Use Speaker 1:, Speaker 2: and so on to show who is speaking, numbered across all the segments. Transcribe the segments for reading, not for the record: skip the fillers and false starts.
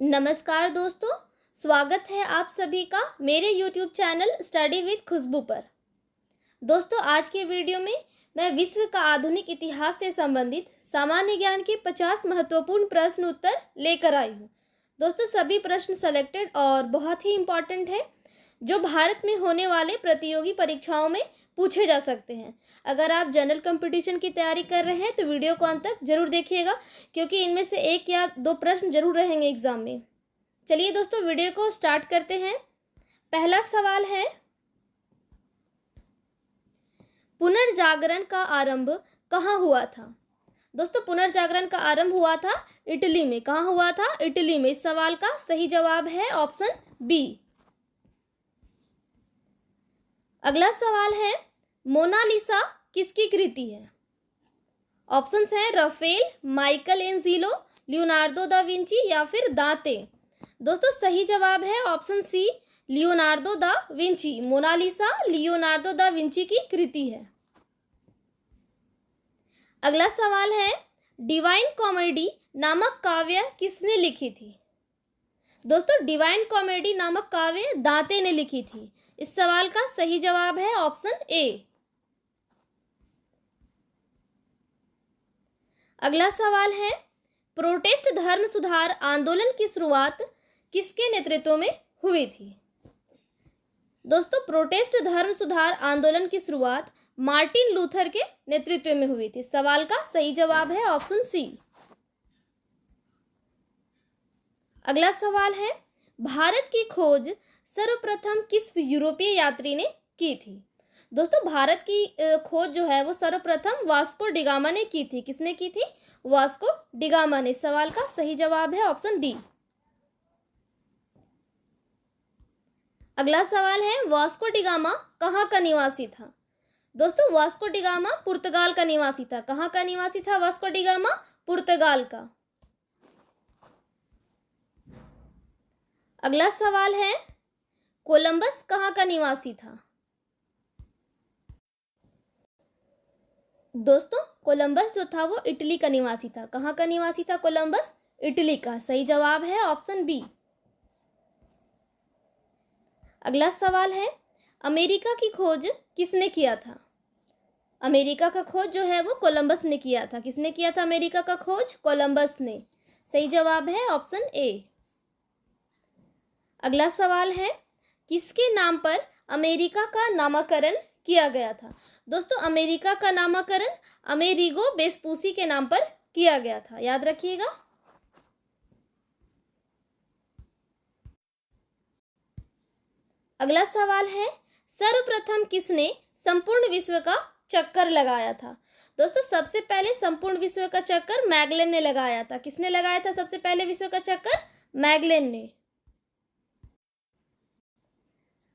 Speaker 1: नमस्कार दोस्तों, स्वागत है आप सभी का मेरे YouTube चैनल स्टडी विद खुशबू पर। दोस्तों, आज के वीडियो में मैं विश्व का आधुनिक इतिहास से संबंधित सामान्य ज्ञान के 50 महत्वपूर्ण प्रश्न उत्तर लेकर आई हूँ। दोस्तों, सभी प्रश्न सेलेक्टेड और बहुत ही इम्पॉर्टेंट है, जो भारत में होने वाले प्रतियोगी परीक्षाओं में पूछे जा सकते हैं। अगर आप जनरल कंपटीशन की तैयारी कर रहे हैं तो वीडियो को अंत तक जरूर देखिएगा, क्योंकि इनमें से एक या दो प्रश्न जरूर रहेंगे एग्जाम में। चलिए दोस्तों, वीडियो को स्टार्ट करते हैं। पहला सवाल है, पुनर्जागरण का आरंभ कहाँ हुआ था? दोस्तों, पुनर्जागरण का आरंभ हुआ था इटली में। कहाँ हुआ था? इटली में। इस सवाल का सही जवाब है ऑप्शन बी। अगला सवाल है, मोनालिसा किसकी कृति है? ऑप्शंस हैं Raphael, Michael Angelo, Leonardo da Vinci या फिर दांते। दोस्तों, सही जवाब है option C, Leonardo da Vinci. Mona Lisa Leonardo da Vinci की कृति है। अगला सवाल है, डिवाइन कॉमेडी नामक काव्य किसने लिखी थी? दोस्तों, डिवाइन कॉमेडी नामक काव्य दांते ने लिखी थी। इस सवाल का सही जवाब है ऑप्शन ए। अगला सवाल है, प्रोटेस्ट धर्म सुधार आंदोलन की शुरुआत किसके नेतृत्व में हुई थी? दोस्तों, प्रोटेस्ट धर्म सुधार आंदोलन की शुरुआत मार्टिन लूथर के नेतृत्व में हुई थी। सवाल का सही जवाब है ऑप्शन सी। अगला सवाल है, भारत की खोज सर्वप्रथम किस यूरोपीय यात्री ने की थी? दोस्तों, भारत की खोज जो है वो सर्वप्रथम वास्को डिगामा ने की थी। किसने की थी? वास्को डिगामा ने। सवाल का सही जवाब है ऑप्शन डी। अगला सवाल है, वास्को डिगामा कहाँ का निवासी था? दोस्तों, वास्को डिगामा पुर्तगाल का निवासी था। कहाँ का निवासी था वास्को डिगामा? पुर्तगाल का। अगला सवाल है, कोलंबस कहाँ का निवासी था? दोस्तों, कोलंबस जो था वो इटली का निवासी था। कहाँ का निवासी था कोलंबस? इटली का। सही जवाब है ऑप्शन बी। अगला सवाल है, अमेरिका की खोज किसने किया था? अमेरिका का खोज जो है वो कोलंबस ने किया था। किसने किया था अमेरिका का खोज? कोलंबस ने। सही जवाब है ऑप्शन ए। अगला सवाल है, किसके नाम पर अमेरिका का नामकरण किया गया था? दोस्तों, अमेरिका का नामकरण अमेरिगो वेस्पूसी के नाम पर किया गया था। याद रखिएगा। अगला सवाल है, सर्वप्रथम किसने संपूर्ण विश्व का चक्कर लगाया था? दोस्तों, सबसे पहले संपूर्ण विश्व का चक्कर मैगलेन ने लगाया था। किसने लगाया था सबसे पहले विश्व का चक्कर? मैगलेन ने।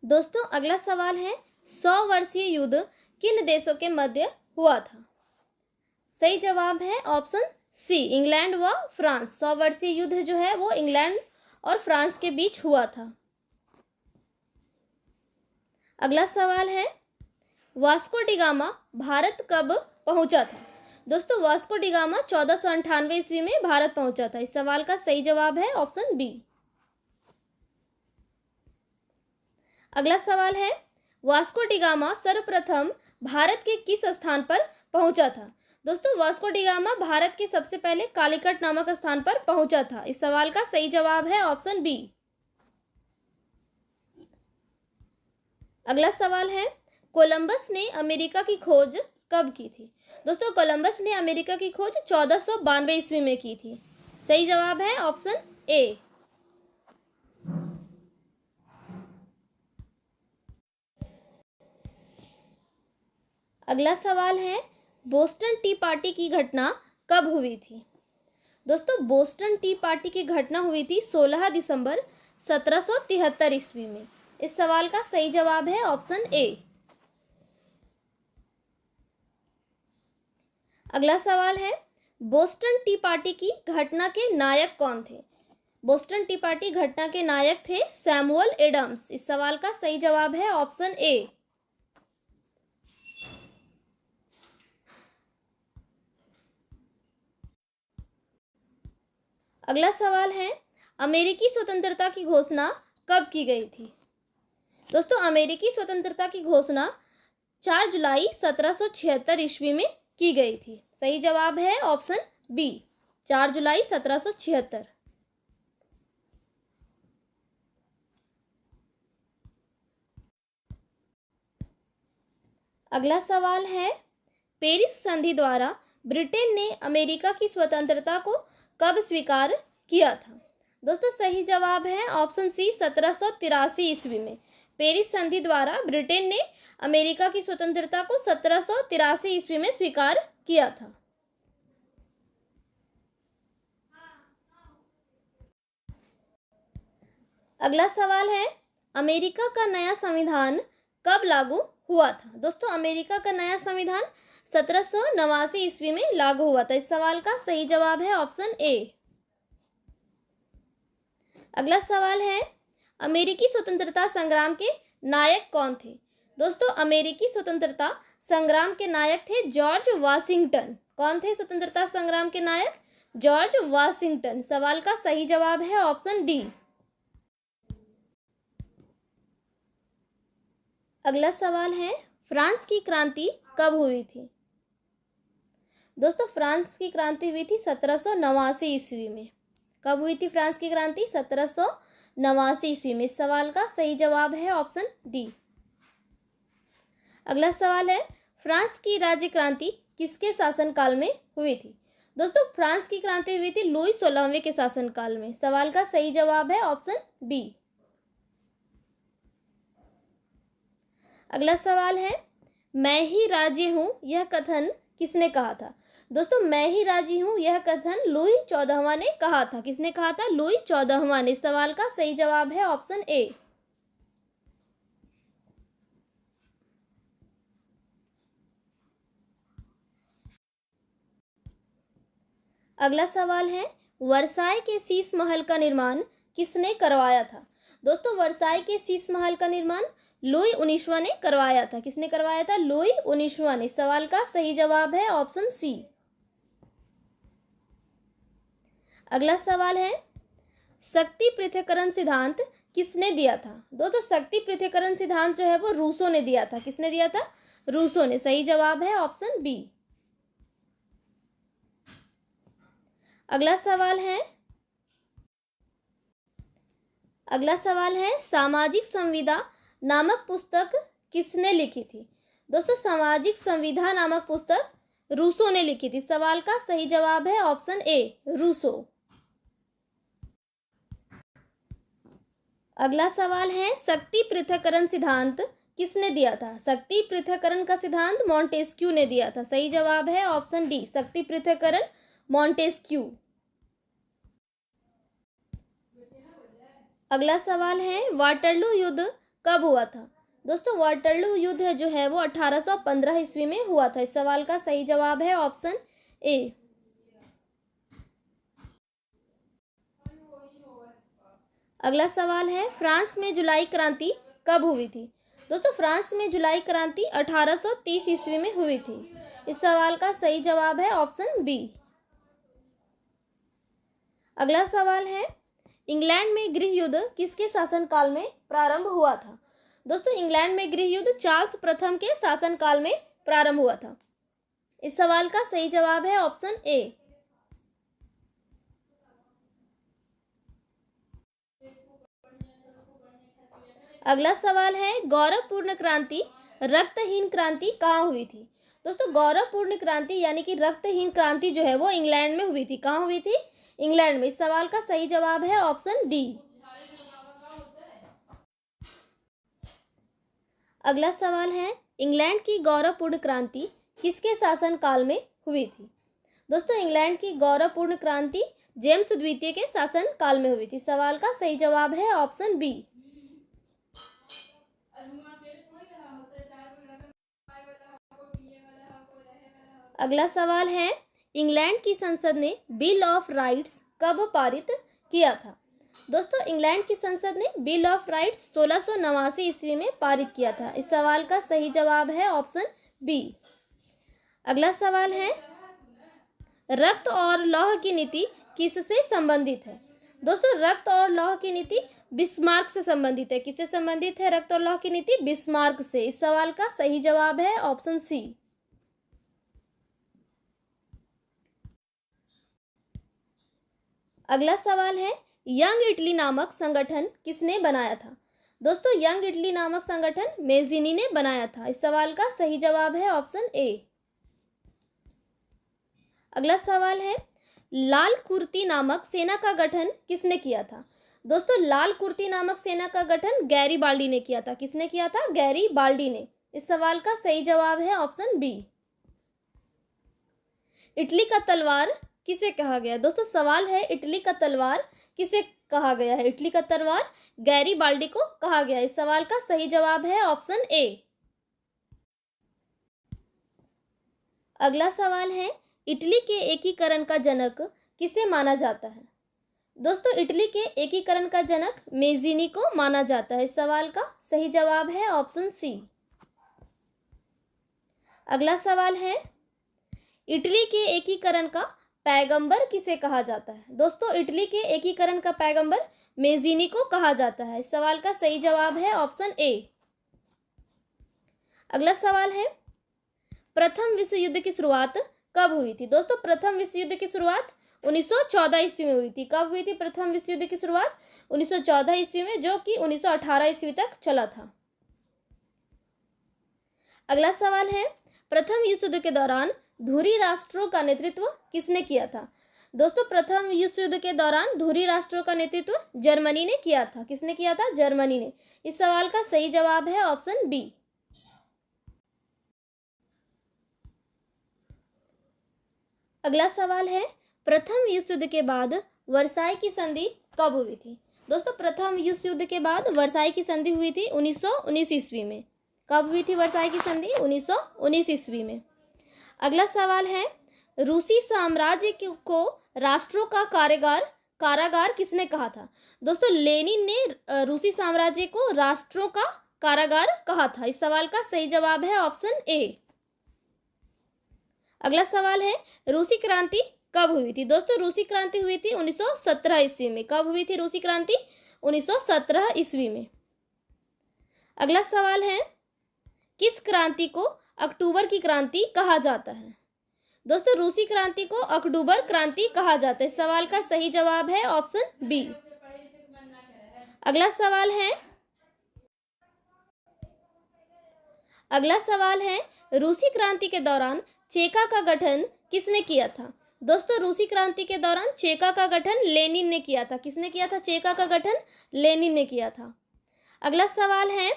Speaker 1: दोस्तों, अगला सवाल है, 100 वर्षीय युद्ध किन देशों के मध्य हुआ था? सही जवाब है ऑप्शन सी, इंग्लैंड व फ्रांस। 100 वर्षीय युद्ध जो है वो इंग्लैंड और फ्रांस के बीच हुआ था। अगला सवाल है, वास्को डिगामा भारत कब पहुंचा था? दोस्तों, वास्को डिगामा 1498 ईस्वी में भारत पहुंचा था। इस सवाल का सही जवाब है ऑप्शन बी। अगला सवाल है, वास्को डिगामा सर्वप्रथम भारत के किस स्थान पर पहुंचा था? दोस्तों, वास्को डिगामा भारत के सबसे पहले कालीकट नामक स्थान पर पहुंचा था। इस सवाल का सही जवाब है ऑप्शन बी। अगला सवाल है, कोलंबस ने अमेरिका की खोज कब की थी? दोस्तों, कोलंबस ने अमेरिका की खोज 1492 ईस्वी में की थी। सही जवाब है ऑप्शन ए। अगला सवाल है, बोस्टन टी पार्टी की घटना कब हुई थी? दोस्तों, बोस्टन टी पार्टी की घटना हुई थी 16 दिसंबर 1773 ईस्वी में। इस सवाल का सही जवाब है ऑप्शन ए। अगला सवाल है, बोस्टन टी पार्टी की घटना के नायक कौन थे? बोस्टन टी पार्टी घटना के नायक थे सैमुअल एडम्स। इस सवाल का सही जवाब है ऑप्शन ए। अगला सवाल है, अमेरिकी स्वतंत्रता की घोषणा कब की गई थी? दोस्तों, अमेरिकी स्वतंत्रता की घोषणा 4 जुलाई 1776 ईस्वी में की गई थी। सही जवाब है ऑप्शन बी, 4 जुलाई 1776। अगला सवाल है, पेरिस संधि द्वारा ब्रिटेन ने अमेरिका की स्वतंत्रता को कब स्वीकार किया था? दोस्तों, सही जवाब है ऑप्शन सी, 1783 ईस्वी में। पेरिस संधि द्वारा ब्रिटेन ने अमेरिका की स्वतंत्रता को 1783 ईस्वी में स्वीकार किया था। अगला सवाल है, अमेरिका का नया संविधान कब लागू हुआ था? दोस्तों, अमेरिका का नया संविधान 1789 ईस्वी में लागू हुआ था। इस सवाल का सही जवाब है ऑप्शन ए। अगला सवाल है, अमेरिकी स्वतंत्रता संग्राम के नायक कौन थे? दोस्तों, अमेरिकी स्वतंत्रता संग्राम के नायक थे जॉर्ज वाशिंगटन। कौन थे स्वतंत्रता संग्राम के नायक? George Washington. सवाल का सही जवाब है ऑप्शन डी। अगला सवाल है, फ्रांस की क्रांति कब हुई थी? दोस्तों, फ्रांस की क्रांति हुई थी 1789 ईस्वी में। कब हुई थी फ्रांस की क्रांति? 1789 ईस्वी में। इस सवाल का सही जवाब है ऑप्शन डी। अगला सवाल है, फ्रांस की राज्य क्रांति किसके शासनकाल में हुई थी? दोस्तों, फ्रांस की क्रांति हुई थी लुई 16वें के शासनकाल में। सवाल का सही जवाब है ऑप्शन बी। अगला सवाल है, मैं ही राजे हूं यह कथन किसने कहा था? दोस्तों, मैं ही राजी हूं यह कथन लुई 14वां ने कहा था। किसने कहा था? लुई 14वां ने। सवाल का सही जवाब है ऑप्शन ए। अगला सवाल है, वर्साई के शीश महल का निर्माण किसने करवाया था? दोस्तों, वर्साई के शीश महल का निर्माण लुई 19वां ने करवाया था। किसने करवाया था? लुई 19वां ने। सवाल का सही जवाब है ऑप्शन सी। अगला सवाल है, शक्ति पृथक्करण सिद्धांत किसने दिया था? दोस्तों, शक्ति पृथक्करण सिद्धांत जो है वो रूसो ने दिया था। किसने दिया था? रूसो ने। सही जवाब है ऑप्शन बी। अगला सवाल है, सामाजिक संविदा नामक पुस्तक किसने लिखी थी? दोस्तों, सामाजिक संविधा नामक पुस्तक रूसो ने लिखी थी। सवाल का सही जवाब है ऑप्शन ए, रूसो। अगला सवाल है, शक्ति पृथक्करण सिद्धांत किसने दिया था? शक्ति पृथक्करण का सिद्धांत मॉन्टेस्क्यू ने दिया था। सही जवाब है ऑप्शन डी, शक्ति पृथक्करण मॉन्टेस्क्यू। अगला सवाल है, वाटरलू युद्ध कब हुआ था? दोस्तों, वाटरलू युद्ध जो है वो 1815 ईस्वी में हुआ था। इस सवाल का सही जवाब है ऑप्शन ए। अगला सवाल है, फ्रांस में जुलाई क्रांति कब हुई थी? दोस्तों, फ्रांस में जुलाई क्रांति 1830 ईस्वी में हुई थी। इस सवाल का सही जवाब है ऑप्शन बी। अगला सवाल है, इंग्लैंड में गृह युद्ध किसके शासनकाल में प्रारंभ हुआ था? दोस्तों, इंग्लैंड में गृह युद्ध चार्ल्स प्रथम के शासनकाल में प्रारंभ हुआ था। इस सवाल का सही जवाब है ऑप्शन ए। अगला सवाल है, गौरवपूर्ण क्रांति रक्तहीन क्रांति कहाँ हुई थी? दोस्तों, गौरवपूर्ण क्रांति यानी कि रक्तहीन क्रांति जो है वो इंग्लैंड में हुई थी। कहाँ हुई थी? इंग्लैंड में। इस सवाल का सही जवाब है ऑप्शन डी। अगला सवाल है, इंग्लैंड की गौरवपूर्ण क्रांति किसके शासनकाल में हुई थी? दोस्तों, इंग्लैंड की गौरवपूर्ण क्रांति जेम्स द्वितीय के शासनकाल में हुई थी। सवाल का सही जवाब है ऑप्शन बी। अगला सवाल है, इंग्लैंड की संसद ने बिल ऑफ राइट्स कब पारित किया था? दोस्तों, इंग्लैंड की संसद ने बिल ऑफ राइट्स 1689 ईस्वी में पारित किया था। इस सवाल का सही जवाब है ऑप्शन बी। अगला सवाल है, रक्त और लौह की नीति किससे संबंधित है? दोस्तों रक्त और लौह की नीति बिस्मार्क से संबंधित है। किससे संबंधित है रक्त और लौह की नीति? बिस्मार्क से। इस सवाल का सही जवाब है ऑप्शन सी। अगला सवाल है, यंग इटली नामक संगठन किसने बनाया था? दोस्तों यंग इटली नामक संगठन मेज़िनी ने बनाया था। इस सवाल का सही जवाब है ऑप्शन ए। अगला सवाल है, लाल कुर्ती नामक सेना का गठन किसने किया था? दोस्तों लाल कुर्ती नामक सेना का गठन गैरीबाल्डी ने किया था। किसने किया था? गैरीबाल्डी ने। इस सवाल का सही जवाब है ऑप्शन बी। इटली का तलवार किसे कहा गया? दोस्तों सवाल है, इटली का तलवार किसे कहा गया है? इटली का तलवार गैरीबाल्डी को कहा गया है। इस सवाल का सही जवाब है ऑप्शन ए। अगला सवाल है, इटली के एकीकरण का जनक किसे माना जाता है? दोस्तों इटली के एकीकरण का जनक मेज़िनी को माना जाता है। इस सवाल का सही जवाब है ऑप्शन सी। अगला सवाल है, इटली के एकीकरण का पैगंबर किसे कहा जाता है? दोस्तों इटली के एकीकरण का पैगंबर मेज़िनी को कहा जाता है। इस सवाल का सही जवाब है ऑप्शन ए। अगला सवाल है, प्रथम विश्व युद्ध की शुरुआत कब हुई थी? दोस्तों प्रथम विश्व युद्ध की शुरुआत 1914 ईस्वी में हुई थी। कब हुई थी प्रथम विश्व युद्ध की शुरुआत? 1914 ईस्वी में, जो कि 1918 ईस्वी तक चला था। अगला सवाल है, प्रथम विश्व युद्ध के दौरान धुरी राष्ट्रों का नेतृत्व किसने किया था? दोस्तों प्रथम विश्व युद्ध के दौरान धुरी राष्ट्रों का नेतृत्व जर्मनी ने किया था। किसने किया था? जर्मनी ने। इस सवाल का सही जवाब है ऑप्शन बी। अगला सवाल है, प्रथम विश्व युद्ध के बाद वर्साई की संधि कब हुई थी? दोस्तों प्रथम विश्व युद्ध के बाद वर्साई की संधि हुई थी 1919 ईस्वी में। कब हुई थी वर्साई की संधि? 1919 ईस्वी में। अगला सवाल है, रूसी साम्राज्य को राष्ट्रों का कारागार किसने कहा था? दोस्तों लेनिन ने रूसी साम्राज्य को राष्ट्रों का कारागार कहा था। इस सवाल का सही जवाब है ऑप्शन ए। अगला सवाल है, रूसी क्रांति कब हुई थी? दोस्तों रूसी क्रांति हुई थी 1917 ईस्वी में। कब हुई थी रूसी क्रांति? 1917 ईस्वी में। अगला सवाल है, किस क्रांति को अक्टूबर की क्रांति कहा जाता है? दोस्तों रूसी क्रांति को अक्टूबर क्रांति कहा जाता है। इस सवाल का सही जवाब है ऑप्शन बी। अगला सवाल है, रूसी क्रांति के दौरान चेका का गठन किसने किया था? दोस्तों रूसी क्रांति के दौरान चेका का गठन लेनिन ने किया था। किसने किया था चेका का गठन? लेनिन ने किया था। अगला सवाल है,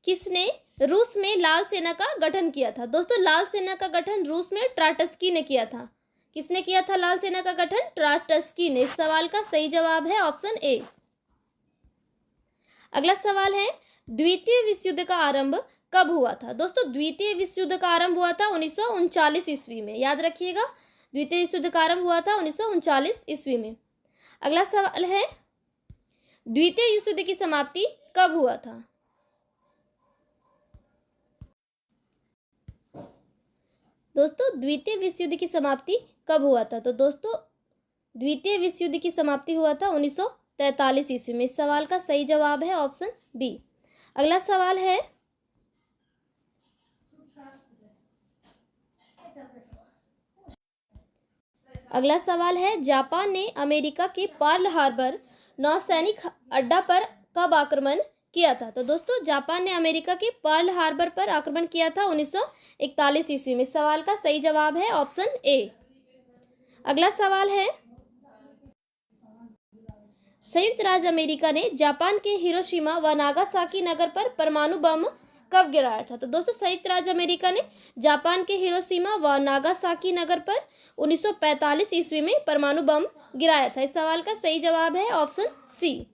Speaker 1: किसने रूस में लाल सेना का गठन किया था? दोस्तों लाल सेना का गठन रूस में ट्राटस्की ने किया था। किसने किया था लाल सेना का गठन? ट्राटस्की ने। इस सवाल का सही जवाब है ऑप्शन ए। अगला सवाल है, द्वितीय विश्व युद्ध का आरंभ कब हुआ था? दोस्तों द्वितीय विश्व युद्ध का आरंभ हुआ था 1939 ईस्वी में। याद रखिएगा, द्वितीय विश्व युद्ध का आरंभ हुआ था 1939 ईस्वी में। अगला सवाल है, द्वितीय विश्व युद्ध की समाप्ति कब हुआ था? दोस्तों द्वितीय विश्व युद्ध की समाप्ति कब हुआ था? तो दोस्तों द्वितीय विश्व युद्ध की समाप्ति हुआ था 1943 ईस्वी में। इस सवाल का सही जवाब है ऑप्शन बी। अगला सवाल है, जापान ने अमेरिका के पर्ल हार्बर नौसैनिक अड्डा पर कब आक्रमण किया था? तो दोस्तों जापान ने अमेरिका के पर्ल हार्बर पर आक्रमण किया था 1941 ईस्वी में। सवाल का सही जवाब है ऑप्शन ए। अगला सवाल है, संयुक्त राज्य अमेरिका ने जापान के हिरोशिमा व नागासाकी नगर पर परमाणु बम कब गिराया था? तो दोस्तों संयुक्त राज्य अमेरिका ने जापान के हिरोशिमा व नागासाकी नगर पर 1945 ईस्वी में परमाणु बम गिराया था। इस सवाल का सही जवाब है ऑप्शन सी।